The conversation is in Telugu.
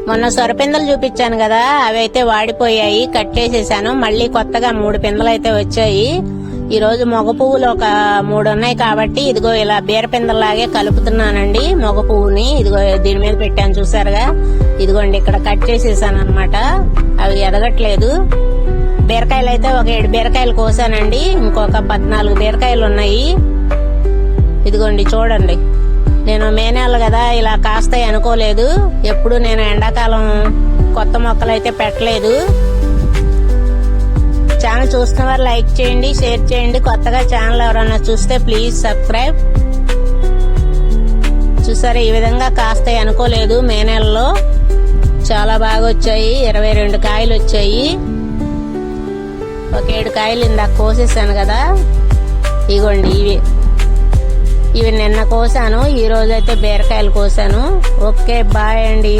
మొన్న సొరపిందలు చూపించాను కదా, అవి అయితే వాడిపోయాయి, కట్ చేసేసాను. మళ్ళీ కొత్తగా 3 పిందలు అయితే వచ్చాయి. ఈ రోజు మగ పువ్వులు ఒక 3 ఉన్నాయి కాబట్టి ఇదిగో ఇలా బీరపిందల్లాగే కలుపుతున్నానండి. మగ పువ్వుని ఇదిగో దీని మీద పెట్టాను చూసారుగా, ఇదిగోండి ఇక్కడ కట్ చేసేసాను అన్నమాట. అవి ఎదగట్లేదు. బీరకాయలు అయితే ఒక 7 బీరకాయలు కోసానండి, ఇంకొక 14 బీరకాయలు ఉన్నాయి. ఇదిగోండి చూడండి, నేను మే నెల కదా ఇలా కాస్తాయి అనుకోలేదు. ఎప్పుడు నేను ఎండాకాలం కొత్త మొక్కలు అయితే పెట్టలేదు. ఛానల్ చూస్తున్న వారు లైక్ చేయండి, షేర్ చేయండి. కొత్తగా ఛానల్ ఎవరన్నా చూస్తే ప్లీజ్ సబ్స్క్రైబ్. చూసారా, ఈ విధంగా కాస్తాయి అనుకోలేదు. మే నెలలో చాలా బాగా వచ్చాయి. 22 కాయలు వచ్చాయి. ఒక 7 కాయలు ఇందాక కోసేసాను కదా, ఇగోండి ఇవి నిన్న కోసాను. ఈ రోజైతే బీరకాయలు కోసాను. ఓకే, బాయ్ అండి.